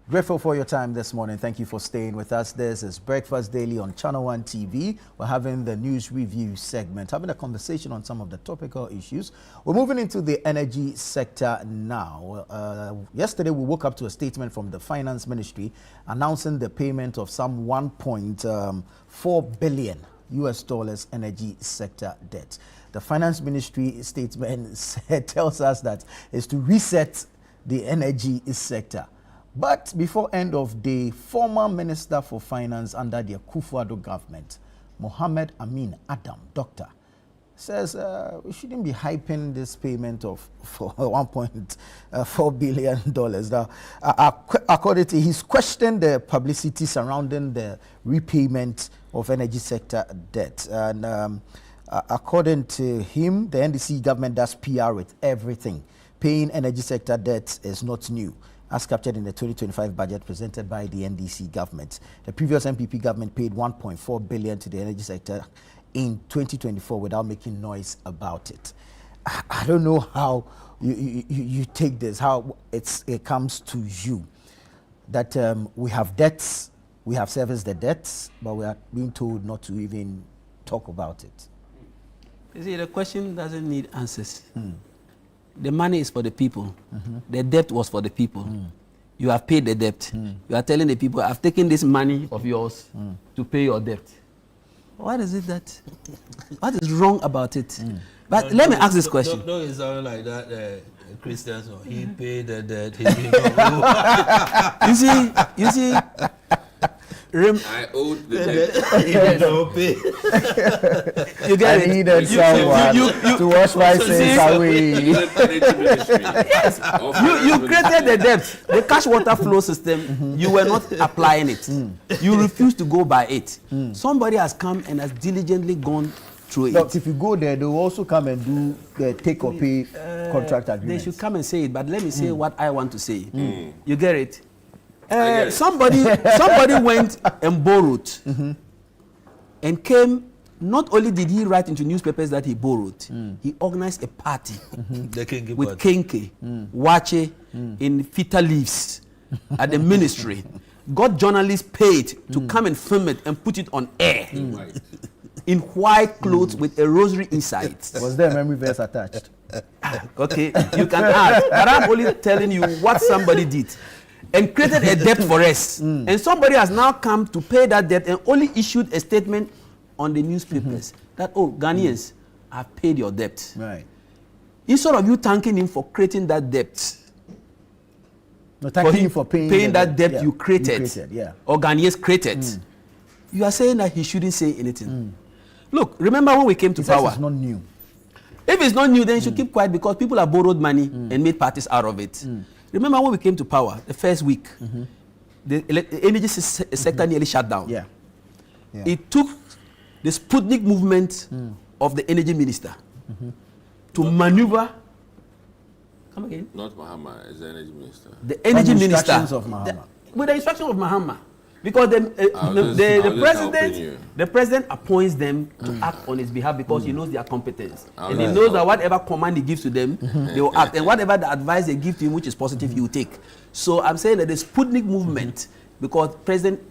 Grateful for your time this morning. Thank you for staying with us. This is Breakfast Daily on ChannelOne TV. We're having the news review segment, having a conversation on some of the topical issues. We're moving into the energy sector now. Yesterday, we woke up to a statement from the Finance Ministry announcing the payment of some $1.4 billion energy sector debt. The Finance Ministry statement tells us that it's to reset the energy sector. But before end of day, former Minister for Finance under the Akufo-Addo government, Amin Adam, doctor, says we shouldn't be hyping this payment of for $1.4 billion. Now, according to he's questioned the publicity surrounding the repayment of energy sector debt. And according to him, the NDC government does PR with everything. Paying energy sector debt is not new, as captured in the 2025 budget presented by the NDC government. The previous MPP government paid $1.4 billion to the energy sector in 2024 without making noise about it. I don't know how you take this, how it comes to you that we have debts, we have serviced the debts, but we are being told not to even talk about it. You see, the question doesn't need answers. The money is for the people. The debt was for the people. You have paid the debt. You are telling the people, I've taken this money of yours to pay your debt. What is it that? What is wrong about it? But let me ask this question. No, it sounds like that Christians. He paid the debt. You see. I owed the debt. He don't pay. You get I needed someone to wash my sins away. Yes, you created the debt, the cash water flow system. You were not applying it. You refused to go by it. Somebody has come and has diligently gone through Look, it. if you go there, they will also come and do the take or pay contract agreement. They should come and say it, but let me say what I want to say. You get it? get it. Somebody went and borrowed and came. Not only did he write into newspapers that he borrowed, he organized a party with Kenke, Wache in fita leaves at the ministry. Got journalists paid to come and film it and put it on air in white clothes with a rosary inside. Was there a memory verse attached? Okay, you can add, but I'm only telling you what somebody did and created a debt for us. And somebody has now come to pay that debt and only issued a statement on the newspapers that, oh, Ghanaians, I've paid your debt. Right. Instead of you thanking him for creating that debt, No, thanking him for paying that debt you created, or Ghanaians created, you are saying that he shouldn't say anything. Look, remember when we came to power? It's not new. If it's not new, then you should keep quiet because people have borrowed money and made parties out of it. Remember when we came to power, the first week, the energy sector nearly shut down. It took the Sputnik movement of the energy minister to maneuver. Come again? Not Mahama, is the energy minister. The energy minister. Of Mahama. With the instruction of Mahama. Because the president appoints them to act on his behalf because he knows their competence. And he knows that whatever command he gives to them, they will act. And whatever the advice they give to him, which is positive, he will take. So I'm saying that the Sputnik movement, because president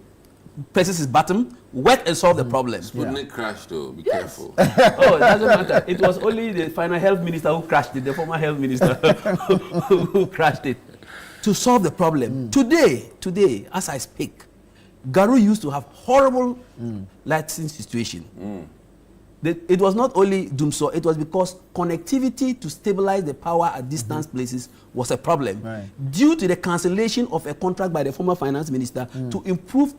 presses his button, work and solve the problem. Sputnik crashed though, be careful. Oh, it doesn't matter. It was only the final health minister who crashed it, the former health minister who crashed it. To solve the problem. Today, as I speak, Garu used to have horrible lighting situation. It was not only Dumso, it was because connectivity to stabilize the power at distance places was a problem. Due to the cancellation of a contract by the former finance minister to improve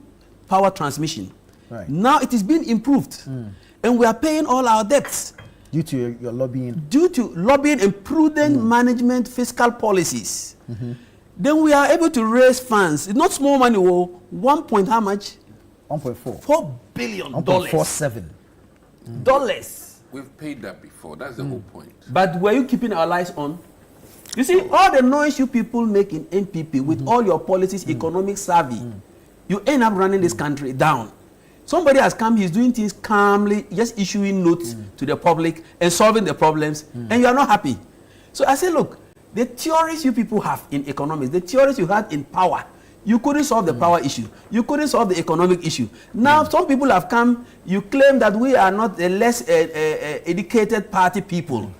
power transmission. Now it is being improved. And we are paying all our debts. Due to your lobbying? Due to lobbying and prudent management fiscal policies. Then we are able to raise funds. It's not small money. 1 point how much? 1.4. $4 billion. 1.47 dollars. We've paid that before. That's the whole point. But were you keeping our lights on? You see, all the noise you people make in NPP with all your policies, economic savvy, you end up running this country down. Somebody has come, he's doing things calmly, just issuing notes to the public and solving the problems, and you are not happy. So I say, look, the theories you people have in economics, the theories you had in power, You couldn't solve the power issue. You couldn't solve the economic issue. Now, some people have come, you claim that we are not the less educated party people.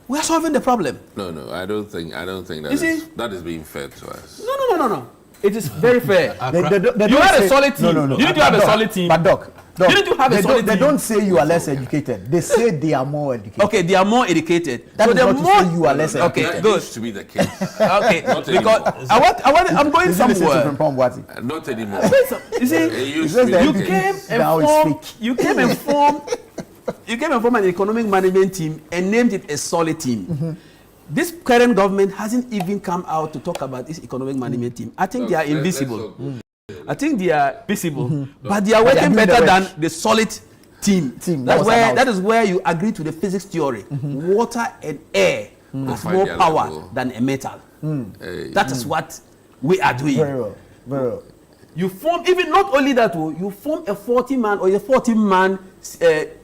We are solving the problem. No, I don't think that is being fair to us. No. It is very fair. They You had a solid team. No. You need to have a solid team. But Doc, Didn't you have a solid they team? don't say you are less educated. They say they are more educated. Okay, they are more educated. That so is they're not to more. say you are less Okay, educated. good. Used to be the case. Okay, Not because anymore. I'm going Did you listen to somewhere. Frimpong Boati? Not anymore. You see, It used says to be that the you case. came Now and it's formed. fake. You came and formed an economic management team and named it a solid team. This current government hasn't even come out to talk about this economic management team. I think they are invisible. I think they are visible, but they are working doing better the than work. the solid team. That is where you agree to the physics theory. Water and air has Find more their power level. than a metal. That is what we are doing. Very well. Very well. You form, even not only that, you form a 40-man or a 40-man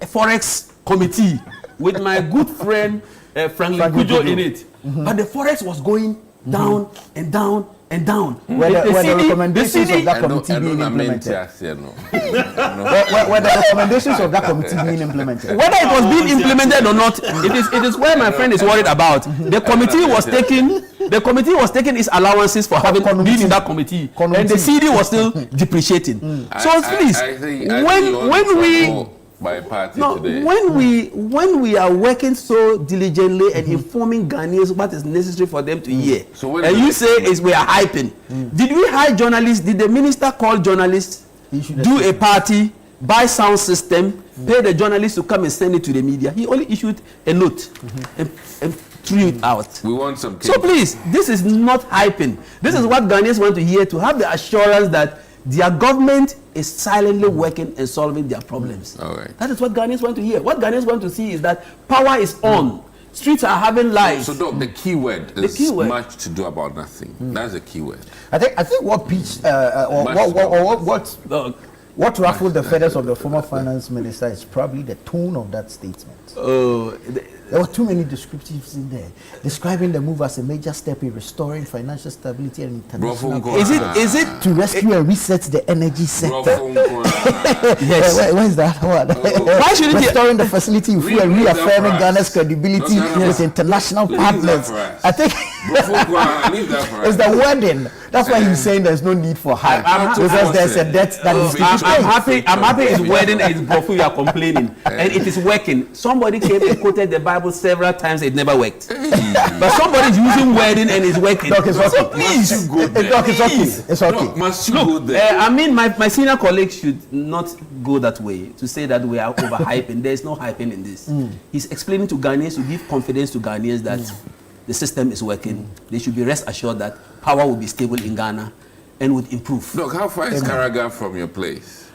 forex committee with my good friend Franklin Kujo in it. But the forex was going down and down and down. Were the recommendations of that committee being implemented? Were the recommendations of that committee being implemented? Whether it was being implemented or not, it is where my friend is worried about. The committee was taking its allowances for having been in that committee, and the CD was still depreciating. So please, when we are working so diligently and informing Ghanaians what is necessary for them to hear, and you say we are hyping, did we hire journalists? Did the minister call journalists, do a party, buy sound system, pay the journalists to come and send it to the media? He only issued a note and threw it out. We want some. So please, this is not hyping. This is what Ghanaians want to hear, to have the assurance that their government is silently working and solving their problems. All right. That is what Ghanaians want to hear. What Ghanaians want to see is that power is on. Streets are having lives. So Doc, the key word is much to do about nothing. That's the key word. I think what pitched what ruffled the feathers of the former finance minister is probably the tone of that statement. There were too many descriptives in there, describing the move as a major step in restoring financial stability and international. Is it to rescue and reset the energy sector? Yes. Where is that one? Why shouldn't restoring the facility and reaffirming Ghana's credibility with international partners? I think it's the wording. That's why he's saying there's no need for hype, because there's a debt that is I'm happy it's wording and it's Brofu, you are complaining, and it is working. Somebody came and quoted the Bible several times, it never worked. But somebody's using wording and it's working. Doc, it's okay. So please, Doc, it's okay. It's okay. Must you go there? I mean, my senior colleagues should not go that way to say that we are overhyping. There is no hyping in this. He's explaining to Ghanaians, to give confidence to Ghanaians that the system is working. They should be rest assured that power will be stable in Ghana and would improve. Look, how far is Karaga from your place?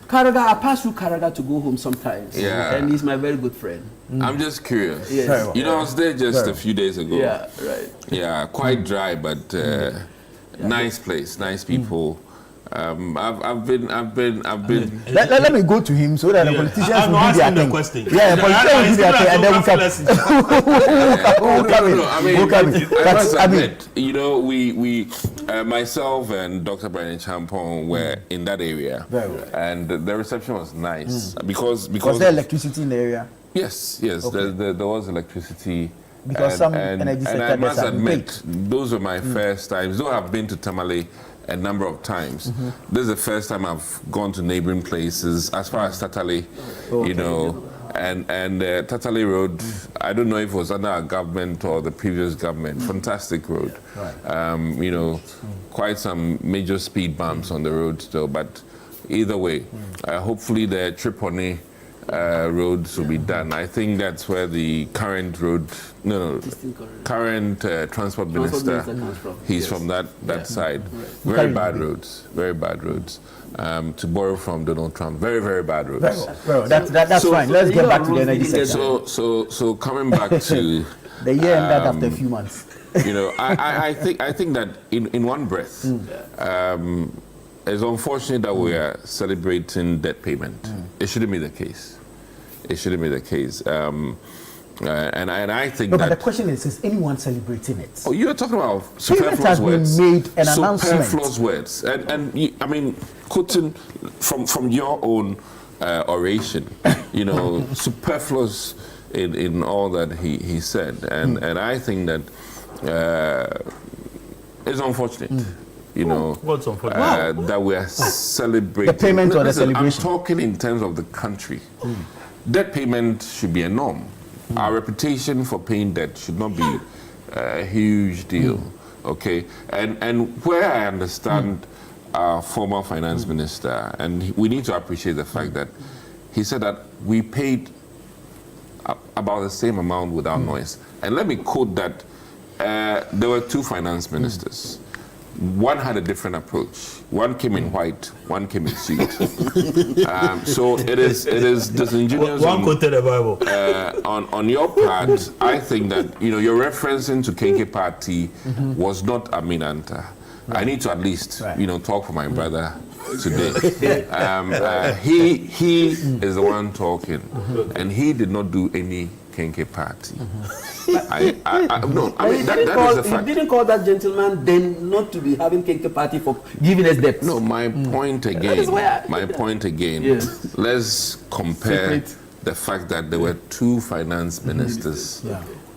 Karaga, I pass through Karaga to go home sometimes. Yeah. And he's my very good friend. I'm just curious. Yes. You know, I was there just a few days ago. Yeah, right. Yeah, quite dry, but nice place, nice people. I've been. Let me go to him so that the politicians will do their thing. Question. Yeah, the politicians will do their thing, and then we'll come in. I must admit, you know, we myself and Dr. Brian Champon were in that area, and the reception was nice because was there electricity in the area? Yes, okay. there was electricity. Because some energy sector, and I must admit, those were my first times. Though I've been to Tamale a number of times, this is the first time I've gone to neighboring places as far as Tatale, you know, and Tatale Road. I don't know if it was under our government or the previous government. Fantastic road, you know, quite some major speed bumps on the road still, but either way, hopefully the Tripoli roads will be done. I think that's where the current current transport minister comes from. He's from that side. Very bad roads. To borrow from Donald Trump, very, very bad roads. That's fine. Let's get back to the energy sector. So coming back to the year ended after a few months. You know, I think that in one breath, it's unfortunate that we are celebrating debt payment. It shouldn't be the case. And I think No, that... but the question is anyone celebrating it? Oh, you're talking about Payment superfluous has words. been made an announcement. Superfluous words. And I mean, quoting from your own oration, you know, superfluous in all that he said. And I think that it's unfortunate. You know, what's unfortunate? that we are celebrating. The payment or the Listen, celebration? I'm talking in terms of the country. Debt payment should be a norm. Our reputation for paying debt should not be a huge deal. Okay, and where I understand our former finance minister, and we need to appreciate the fact that he said that we paid about the same amount without noise. And let me quote that there were two finance ministers. One had a different approach. One came in white, one came in suit. So it is disingenuous. One quoted the Bible. On your part, I think that your referencing to KK Party was not Amin Adam. I need to at least talk for my brother today. He is the one talking, and he did not do any KK Party. No, I mean, that is the fact. You didn't call that gentleman then not to be having KK Party for giving us debt. No, my point again, Yes. Let's compare the fact that there were two finance ministers.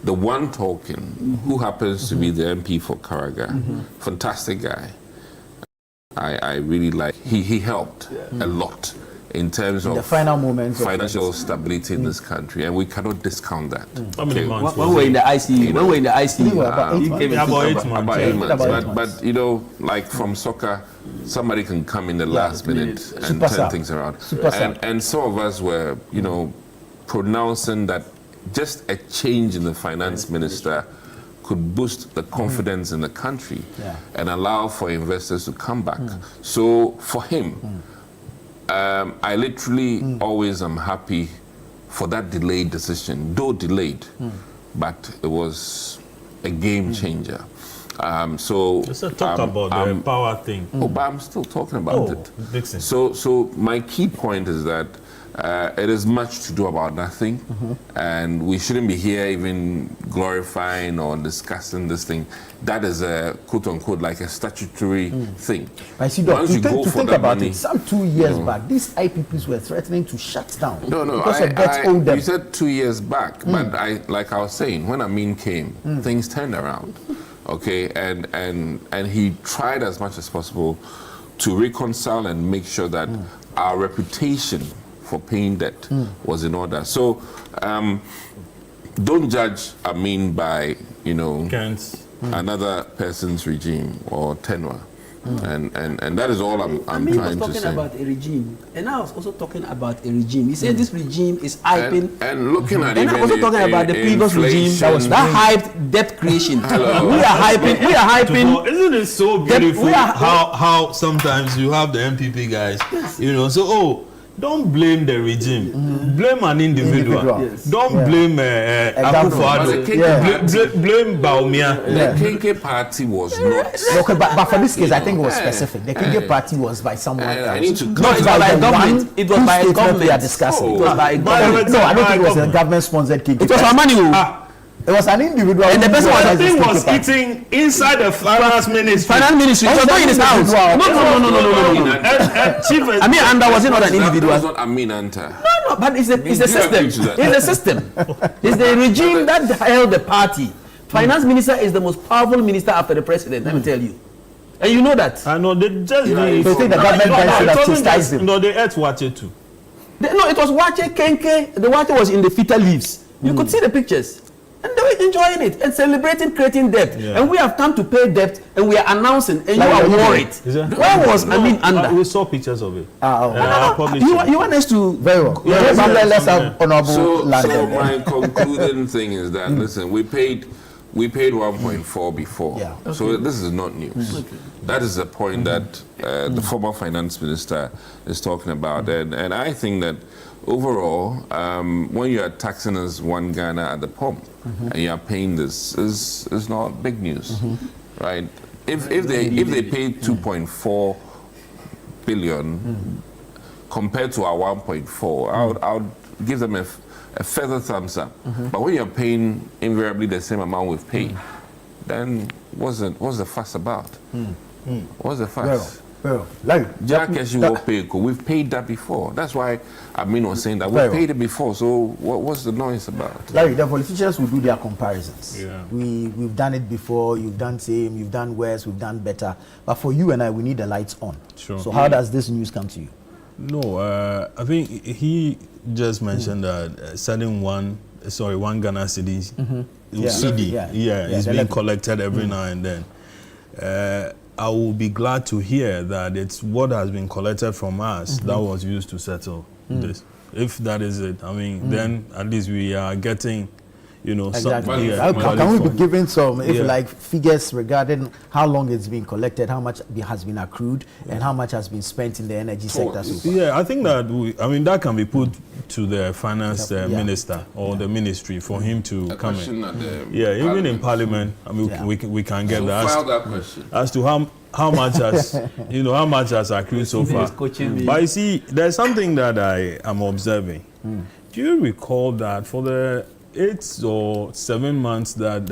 The one talking, who happens to be the MP for Karaga, fantastic guy. I really like, he helped a lot in terms of the final moments financial stability in this country, and we cannot discount that. How many months? When we're in the ICU, when we're in the ICU, about 8 months. But like from soccer, somebody can come in the last minute and turn things around. And some of us were, pronouncing that just a change in the finance minister could boost the confidence in the country and allow for investors to come back. So for him, I literally always am happy for that delayed decision, though delayed, but it was a game changer. So let's talk about the power thing. Oh, but I'm still talking about it. Dixon. So my key point is that it is much to do about nothing, and we shouldn't be here even glorifying or discussing this thing. That is a quote-unquote like a statutory thing. I see, Doc, to think about it, some 2 years back, these IPPs were threatening to shut down. Because of debts owed them. You said 2 years back, but like I was saying, when Amin came, things turned around. Okay, and he tried as much as possible to reconcile and make sure that our reputation for paying debt was in order. So don't judge Amin by another person's regime or tenure. And that is all I'm trying to say. I was talking about a regime, and I was also talking about a regime. He said this regime is hyping. And looking at and I'm also talking about the previous regime that hyped debt creation. We are hyping. Isn't it so beautiful how sometimes you have the MPP guys, so don't blame the regime. Blame an individual. Yes. Don't blame Akufo-Addo. Blame Bawumia. The KK Party was not. Okay, but for this case, I think it was specific. The KK Party was by someone else. I need to Not by a government. It was by a government. We are discussing. It was by a government. No, I don't think it was a government-sponsored KK. It was Amani. It was an individual. And the person was eating inside the finance ministry. Finance ministry. It was not in his house. No. Chief Amin Adam was not an individual. That was not Amin Adam. No, but it's a system. It's the system. It's the regime that held the party. Finance minister is the most powerful minister after the president. Let me tell you. And you know that. I know they just they think the government should have chastised him. No, they ate Wache too. No, it was Wache Kenke. The Wache was in the fetal leaves. You could see the pictures. And they were enjoying it and celebrating creating debt. Yeah. And we have come to pay debt and we are announcing and you are worried. Where was Amin Adam? We saw pictures of it. You want us to... Very well. Let's have honorable land. So my concluding thing is that, listen, we paid 1.4 before. Yeah. Okay. So this is not news. Okay. That is the point that the former finance minister is talking about. And I think that overall, when you are taxing us 1 Ghana at the pump and you are paying this, is not big news, right? If they paid 2.4 billion compared to our 1.4, I would give them a a further thumbs up. But when you're paying invariably the same amount we've paid, then what's the fuss about? What's the fuss? Well, like Jack, as you will pay, we've paid that before. That's why Amin was saying that we paid it before. So what's the noise about? Larry, the politicians will do their comparisons. Yeah. We've done it before. You've done same. You've done worse. We've done better. But for you and I, we need the lights on. Sure. So how does this news come to you? No, I think he just mentioned that selling one Ghana cedis, CD, it's being collected every now and then. I will be glad to hear that it's what has been collected from us that was used to settle this. If that is it, I mean, then at least we are getting, Exactly. some, Can we be given some, like figures regarding how long it's been collected, how much has been accrued, and how much has been spent in the energy sector? So I think that that can be put to the finance minister or the ministry for him to come in. Even in parliament, I mean, we can get that. File that question as to how much has how much has accrued so far. But you see, there's something that I am observing. Do you recall that for the 8 or 7 months that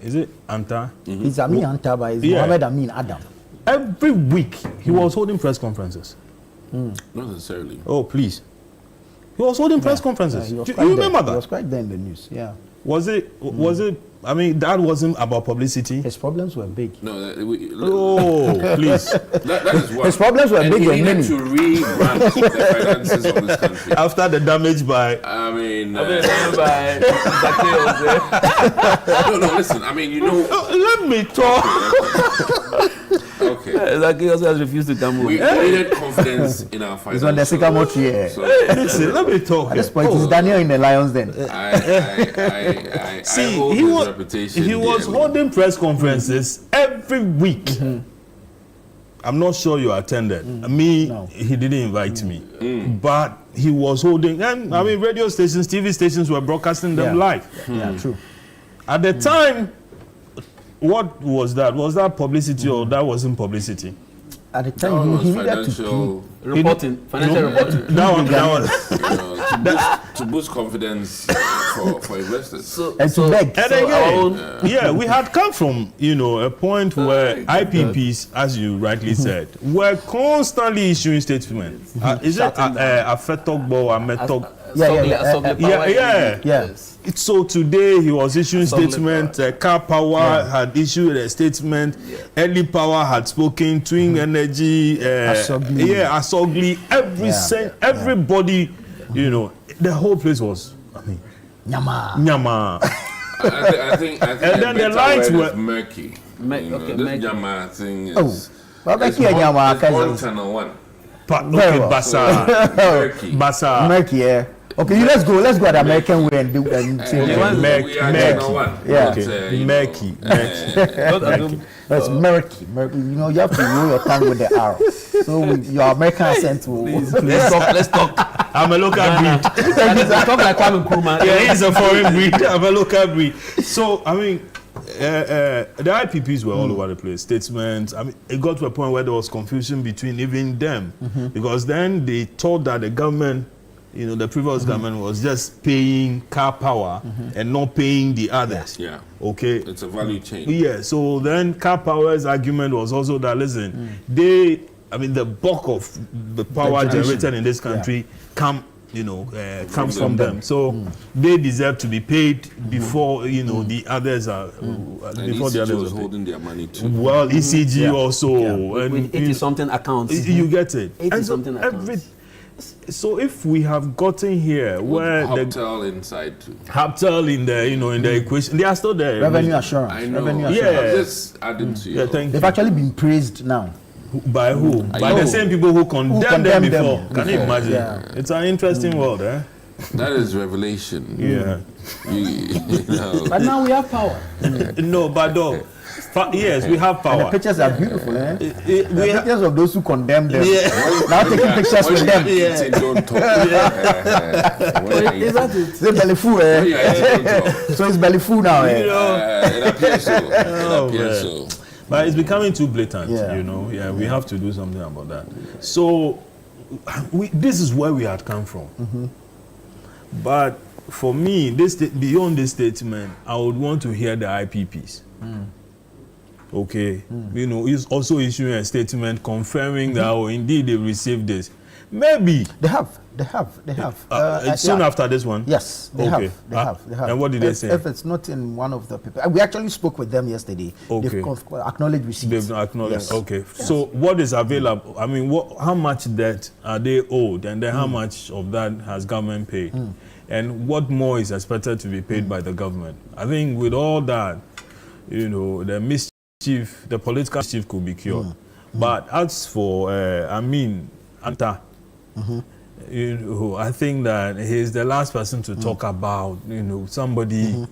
is it Anta? It's Amin Anta, but it's Mohammed Amin Adam. Every week he was holding press conferences. not necessarily. Oh please, he was holding press conferences. You remember that? He was quite there in the news. Yeah. Was it? I mean, that wasn't about publicity. His problems were big. No, Please. that is what. His problems were big and and many. to rebrand the finances of this country. After the damage by... by no, listen. I mean, let me talk. Okay. Zacchaeus has refused to come home. We needed confidence in our finances. He's on the sycamore tree. Listen, let me talk. At this point, it's Daniel in the Lions Den. I See, hold his reputation he was dearly. holding press conferences every week. I'm not sure you attended. He didn't invite me. But he was holding, and I mean, radio stations, TV stations were broadcasting them live. Yeah, true. At the time, what was that? Was that publicity or that wasn't publicity? At the time, he needed to financial reporting. To boost confidence for investors. and to beg. And again, we had come from a point where IPPs, as you rightly said, were constantly issuing statements. Is it Afetogbo or Ametog? Yes. So today he was issuing statement. Car Power had issued a statement. Early Power had spoken. Twin Energy, Asogli. Everybody, the whole place was. Nyama. I think And then the lights were murky. Okay, this Nyama thing is. It's on ChannelOne. Basa. Basa. Murky, yeah. Okay, let's go at the American way and do Murky. It's murky. You have to roll your tongue with the R. So your American accent will. Let's talk. I'm a local breed. Talk like Kwame Nkrumah. Yeah, he's a foreign breed. I'm a local breed. So I mean, the IPPs were all over the place. Statements. I mean, it got to a point where there was confusion between even them, because then they thought that the government, the previous government was just paying Car Power and not paying the others. Yeah. Okay. It's a value chain. Yeah. So then Car Power's argument was also that the bulk of the power generated in this country comes from them. So they deserve to be paid before the others are before the others was are holding their money too. Well, ECG also With 80-something accounts. You get it. 80-something accounts. So if we have gotten here where the Hoptel inside too. Hoptel in the in the equation, they are still there. Revenue assurance. I know. Revenue Yeah. assurance. I'm just adding to you. Yeah, thank They've you. actually been praised now. By who? By the same people who condemned them condemned before. them Can you before, imagine? yeah. It's an interesting world, eh? That is revelation. Yeah. You know. But now we have power. No, but though, yes, we have And the power. pictures are beautiful, eh? We The have, pictures of those who condemned them. yeah. Now taking pictures with them. Say don't talk. Is that it? Say belly full, eh? Don't talk. So it's belly full now, eh? It appears so. It appears man. so. But it's becoming too blatant, Yeah. Yeah, we have to do something about that. So, this is where we had come from. But for me, beyond this statement, I would want to hear the IPPs. Okay, you know, he's also issuing a statement confirming that indeed they received this. Maybe they have. soon after this one. Yes, they have. And what did they say? If it's not in one of the papers, we actually spoke with them yesterday. Okay. They've acknowledged receipts. They've acknowledged. Yes. Okay. Yes. So what is available? I mean, how much debt are they owed, and then how much of that has government paid, and what more is expected to be paid by the government? I think with all that, you know, the political mischief could be cured. But as for Amin Adam, you know, I think that he's the last person to talk about, you know, somebody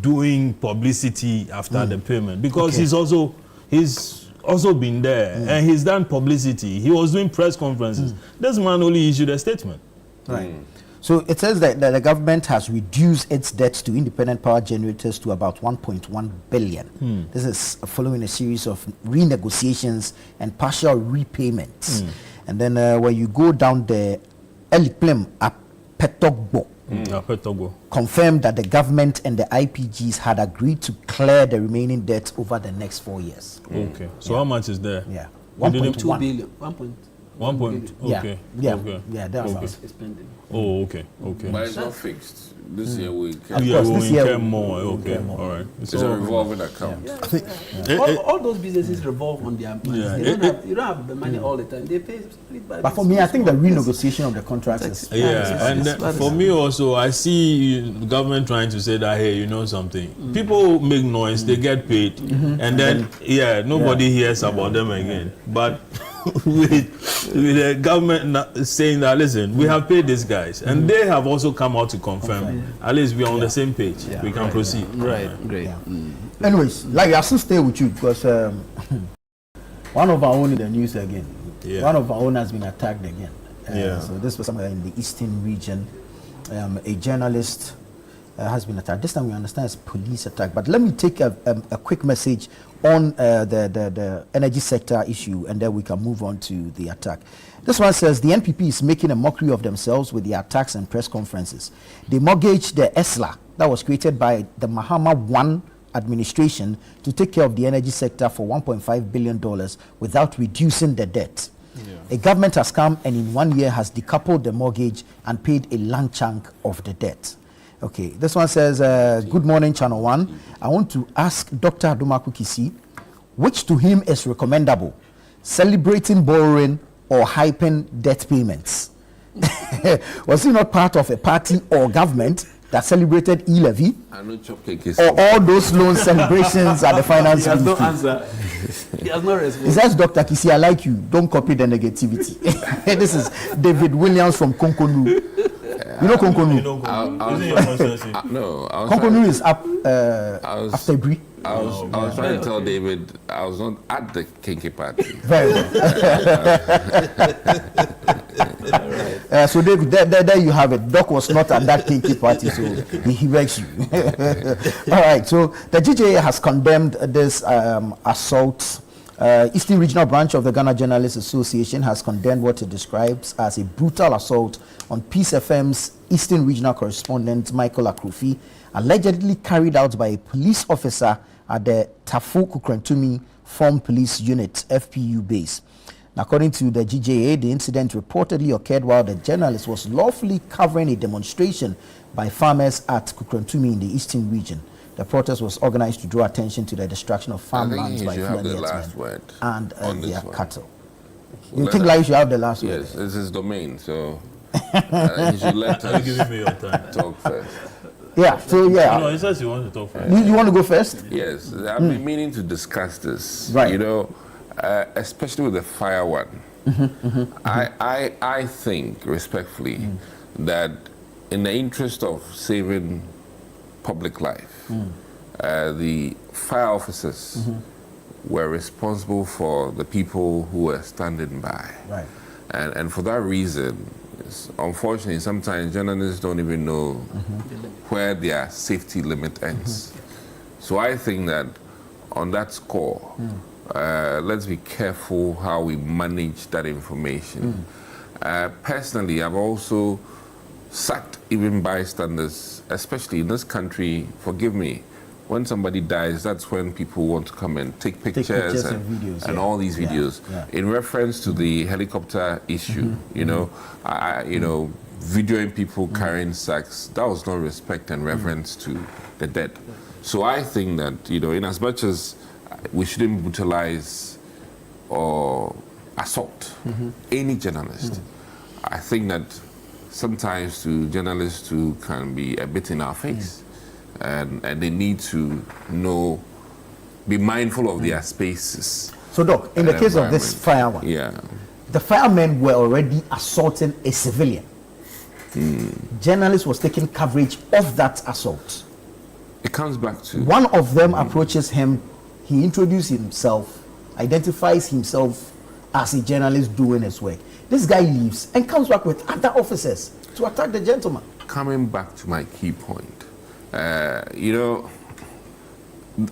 doing publicity after the payment, because he's also been there and he's done publicity. He was doing press conferences. This man only issued a statement. Right. So it says that the government has reduced its debts to independent power generators to about 1.1 billion. This is following a series of renegotiations and partial repayments. And then when you go down the Eliplem Apetogbo, confirmed that the government and the IPGs had agreed to clear the remaining debt over the next 4 years. Okay. So how much is there? Yeah. 1.2 billion. 1 point. Okay. Yeah. That's okay. Spending. Oh, okay. But it's not fixed. This year we can. Yeah, we will this year incur more. Okay. All right. It's a revolving account. All those businesses revolve on their money. You don't have the money all the time. They pay split by. But for me, I think the renegotiation of the contracts is and for me also, I see the government trying to say that, hey, you know something, people make noise, they get paid, and then nobody hears about them again. But with the government saying that, listen, we have paid these guys, and they have also come out to confirm. At least we are on the same page. We can proceed. Right. Great. Anyways, like I still stay with you because one of our own in the news again. One of our own has been attacked again. So this was somewhere in the eastern region. A journalist has been attacked. This time we understand it's police attack. But let me take a quick message on the energy sector issue, and then we can move on to the attack. This one says the NPP is making a mockery of themselves with their attacks and press conferences. They mortgaged the ESLA that was created by the Mahama 1 administration to take care of the energy sector for $1.5 billion without reducing the debt. A government has come and in 1 year has decoupled the mortgage and paid a long chunk of the debt. Okay, this one says, good morning, Channel One. I want to ask Dr. Adumaku Kisi, which to him is recommendable, celebrating borrowing or hyping debt payments? Was he not part of a party or government that celebrated e-levy? Or all those loan celebrations at the finance ministry? He has no answer. He has no response. He says, Dr. Kisi, I like you. Don't copy the negativity. This is David Williams from Konkonu. You know Konkonu? No. Konkonu is up after Bri. I was trying to tell David I was not at the Kinky party. Very well. So David, there you have it. Doc was not at that Kinky party, so he begs you. All right. So the GJA has condemned this assault. Eastern Regional Branch of the Ghana Journalists Association has condemned what it describes as a brutal assault on Peace FM's Eastern Regional correspondent Michael Akrufi, allegedly carried out by a police officer at the Tafu Kukrantumi Formed Police Unit FPU base. Now, according to the GJA, the incident reportedly occurred while the journalist was lawfully covering a demonstration by farmers at Kukrantumi in the Eastern region. The protest was organized to draw attention to the destruction of farmlands by Fulani herdsmen and their cattle. You think like you should have the last word? Yes, this is domain, so you should let us Give me your time. talk first. Yeah, so yeah. No, he says you want to talk first. You want to go first? Yes, I've been meaning to discuss this. Right. You know, especially with the fire one. I think, respectfully, that in the interest of saving public life, the fire officers were responsible for the people who were standing by. Right. And for that reason, unfortunately, sometimes journalists don't even know where their safety limit ends. So I think that on that score, let's be careful how we manage that information. Personally, I've also sacked even bystanders, especially in this country. Forgive me, when somebody dies, that's when people want to come and take pictures and videos, and all these videos. In reference to the helicopter issue, you know, videoing people carrying sacks, that was no respect and reverence to the dead. So I think that, you know, in as much as we shouldn't brutalize or assault any journalist, I think that sometimes to journalists too can be a bit in our face. And they need to be mindful of their spaces. So, Doc, in the case of this fire one, the firemen were already assaulting a civilian. Journalist was taking coverage of that assault. It comes back to... One of them approaches him, he introduces himself, identifies himself as a journalist doing his work. This guy leaves and comes back with other officers to attack the gentleman. Coming back to my key point, you know,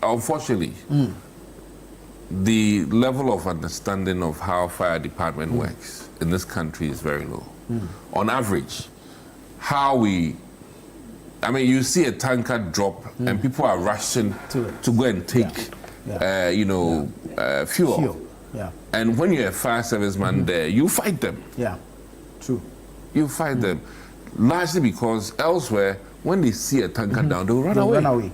unfortunately, the level of understanding of how fire department works in this country is very low. On average, I mean, you see a tanker drop and people are rushing to go and take, you know, fuel. And when you're a fire serviceman there, you fight them. You fight them, largely because elsewhere, when they see a tanker down, they'll run away.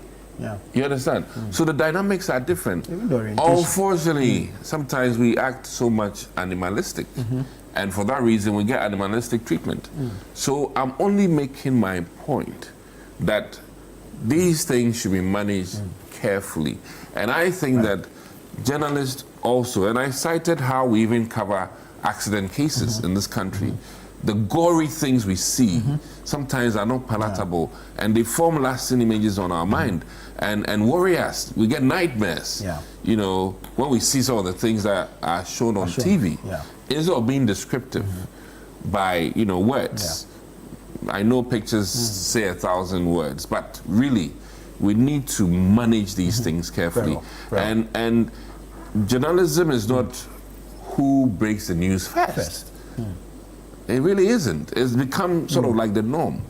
You understand? So the dynamics are different. Unfortunately, sometimes we act so much animalistic. And for that reason, we get animalistic treatment. So I'm only making my point that these things should be managed carefully. And I think that journalists also, and I cited how we even cover accident cases in this country, the gory things we see sometimes are not palatable, and they form lasting images on our mind and worry us. We get nightmares, you know, when we see some of the things that are shown on TV. Instead of being descriptive by, you know, words. I know pictures say 1,000 words, but really, we need to manage these things carefully. And journalism is not who breaks the news first. It really isn't. It's become sort of like the norm.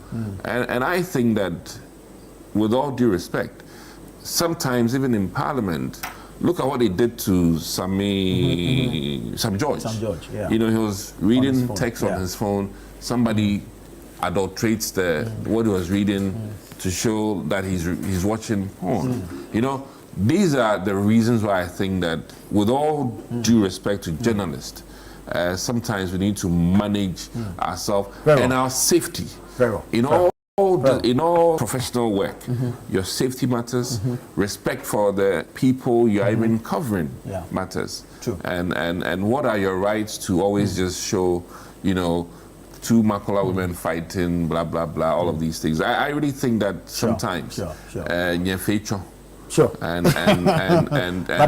And I think that, with all due respect, sometimes even in Parliament, look at what they did to Sam George. You know, he was reading text on his phone. Somebody adulterates what he was reading to show that he's watching porn. You know, these are the reasons why I think that, with all due respect to journalists, sometimes we need to manage ourselves and our safety. In all professional work, your safety matters. Respect for the people you are even covering matters. And what are your rights to always just show, you know, two Makula women fighting, blah blah blah, all of these things. I really think that sometimes but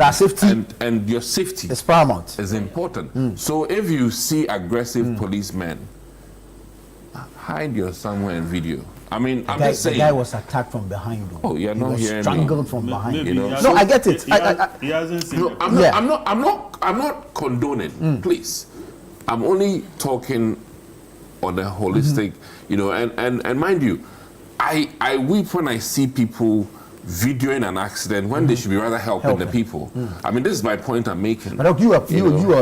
our safety and your safety is paramount, is important. So if you see aggressive policemen, hide your somewhere in video. I mean, I'm just saying. The guy was attacked from behind. Oh, you're not hearing me. Strangled from behind. You know? No, I get it. He hasn't seen it. I'm not condoning. Please, I'm only talking on a holistic, you know, and mind you, I weep when I see people videoing an accident when they should be rather helping the people. I mean, this is my point I'm making. But look, you are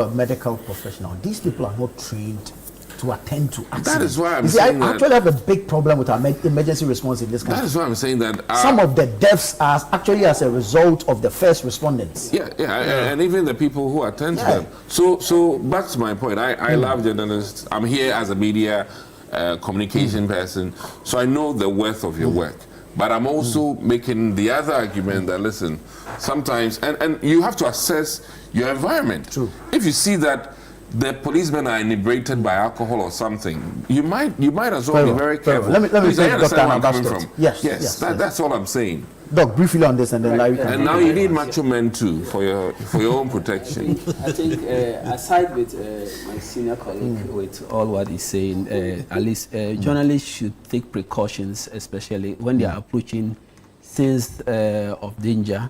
a medical professional. These people are not trained to attend to accidents. That is why I'm saying that. I actually have a big problem with our emergency response in this country. That is why I'm saying that. Some of the deaths are actually as a result of the first respondents. And even the people who attend to them. So back to my point. I love journalists. I'm here as a media communication person, so I know the worth of your work. But I'm also making the other argument that, listen, sometimes, and you have to assess your environment. If you see that the policemen are inebriated by alcohol or something, you might as well be very careful. Let me say, Dr. I'm coming from. Yes. That's all I'm saying. Doc, briefly on this, and then Larry can. And now you need macho men too for your own protection. I think, aside with my senior colleague, with all what he's saying, at least journalists should take precautions, especially when they are approaching scenes of danger.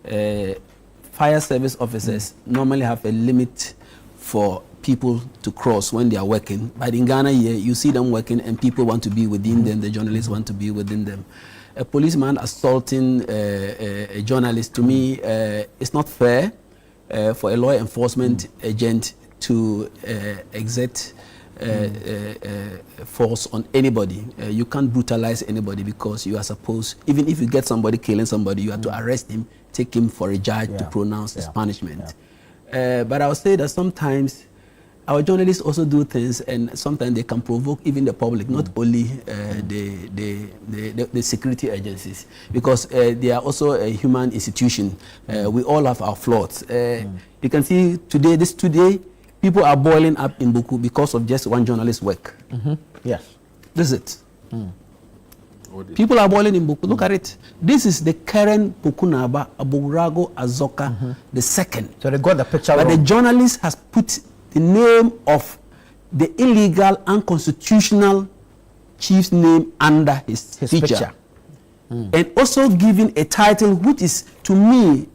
Fire service officers normally have a limit for people to cross when they are working. But in Ghana here, you see them working and people want to be within them, the journalists want to be within them. A policeman assaulting a journalist, to me, it's not fair for a law enforcement agent to exert force on anybody. You can't brutalize anybody because you are supposed, even if you get somebody killing somebody, you have to arrest him, take him for a judge to pronounce his punishment. But I would say that sometimes our journalists also do things, and sometimes they can provoke even the public, not only the security agencies, because they are also a human institution. We all have our flaws. You can see today, people are boiling up in Buku because of just one journalist's work. Yes. This is it. People are boiling in Buku. Look at it. This is the current Bukunaba Aburago Azoka the second. So they got the picture But wrong. the journalist has put the name of the illegal, unconstitutional chief's name under his picture. And also giving a title which is, to me,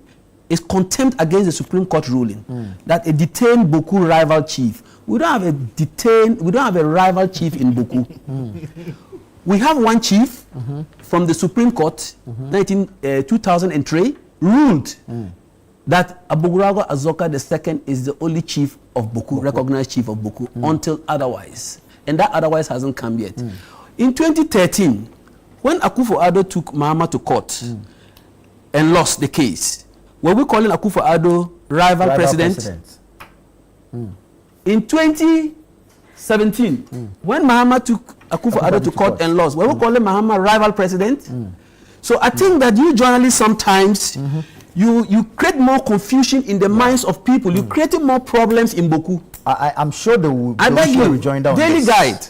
is contempt against the Supreme Court ruling that a detained Buku rival chief. We don't have a rival chief in Buku. We have one chief from the Supreme Court, 2003, ruled that Aburago Azoka II is the only chief of Buku, recognized chief of Buku, until otherwise. And that otherwise hasn't come yet. In 2013, when Akufo-Addo took Mahama to court and lost the case, were we calling Akufo-Addo rival president? In 2017, when Mahama took Akufo-Addo to court and lost, were we calling Mahama rival president? So I think that you journalists sometimes, you create more confusion in the minds of people. You creating more problems in Buku. I'm sure they will. I beg you, rejoin down Daily Guide,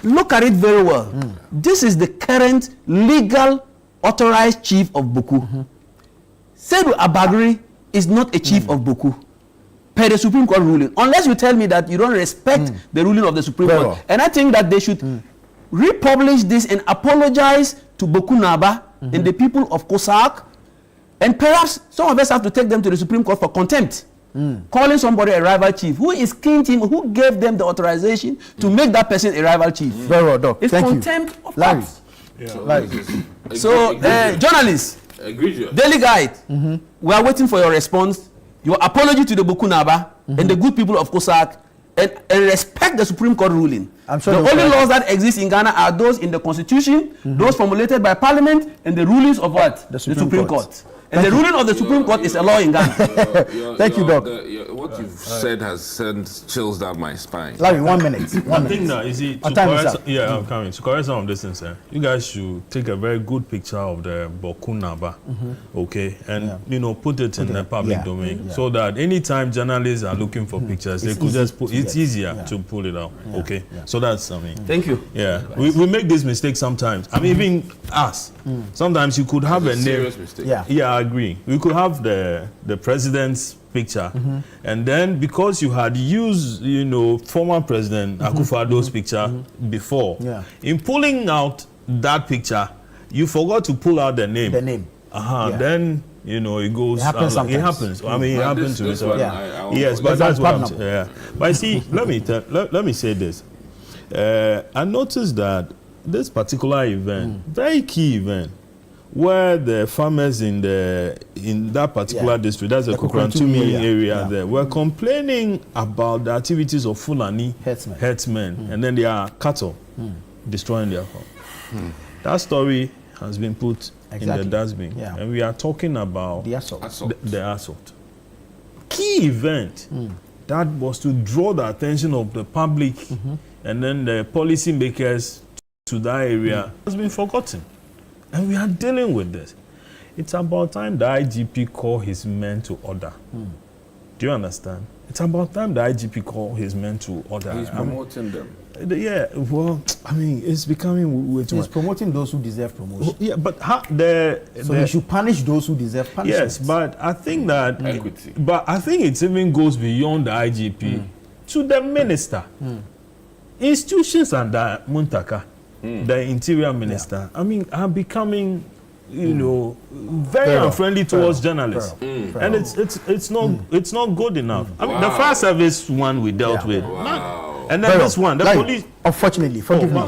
look at it very well. This is the current legal authorized chief of Buku. Sedu Abagri is not a chief of Buku per the Supreme Court ruling, unless you tell me that you don't respect the ruling of the Supreme Court. And I think that they should republish this and apologize to Buku Naba and the people of Kosak. And perhaps some of us have to take them to the Supreme Court for contempt. Calling somebody a rival chief. Who is king team? Who gave them the authorization to make that person a rival chief? Very well, Doc. It's Thank contempt you. of Larry. courts. So, Journalists, Daily Guide, we are waiting for your response, your apology to the Buku Naba and the good people of Kosak, and respect the Supreme Court ruling. I'm sure the only laws that exist in Ghana are those in the Constitution, those formulated by Parliament, and the rulings of what? The Supreme Court. And the ruling of the Supreme Court is a law in Ghana. Thank you, Doc. What you've said has sent chills down my spine. Larry, 1 minute. I think that is it. Our time is up. Yeah, I'm coming. To correct some of this things, you guys should take a very good picture of the Buku Naba, okay, and put it in the public domain, so that anytime journalists are looking for pictures, they could just put. It's easier to pull it out. Okay, so that's Thank you. Yeah, we make this mistake sometimes. I mean, even us. Sometimes you could have a name. Serious mistake. Yeah, I agree. We could have the president's picture, and then because you had used, former President Akufo-Addo's picture before, in pulling out that picture, you forgot to pull out the name. The name. Then it goes. It happens sometimes. It happens. I mean, it happens to me. So yes, but That's that's what I'm partner. saying. Yeah. But see, let me say this. I noticed that this particular event, very key event, where the farmers in that particular district, that's the Kukrantumi area there, were complaining about the activities of Fulani herdsmen, and then their cattle destroying their farm. That story has been put in the dustbin, and we are talking about The assault. The assault. Key event that was to draw the attention of the public and then the policy makers to that area has been forgotten. And we are dealing with this. It's about time the IGP call his men to order. Do you understand? It's about time the IGP call his men to order. He's promoting them. Yeah, well, I mean, it's becoming way too He's much. promoting those who deserve promotion. Yeah, but So you should punish those who deserve punishment. yes, but I think that Equity. But I think it even goes beyond the IGP to the minister. Institutions under Muntaka, the interior minister, I mean, are becoming you know, very unfriendly towards journalists, and it's not good enough. I mean, the fire service one we dealt with, and then this one, the police. Unfortunately, forgive me.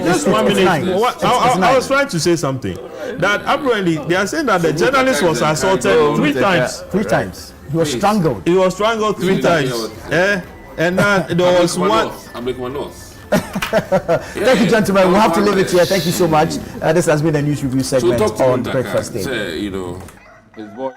Just 1 minute. I was trying to say something. That apparently they are saying that the journalist was assaulted 3 times. 3 times. He was strangled. He was strangled 3 times. And there was one. Thank you, gentlemen. We'll have to leave it here. Thank you so much. This has been a news review segment on Breakfast Day. You know, his boy.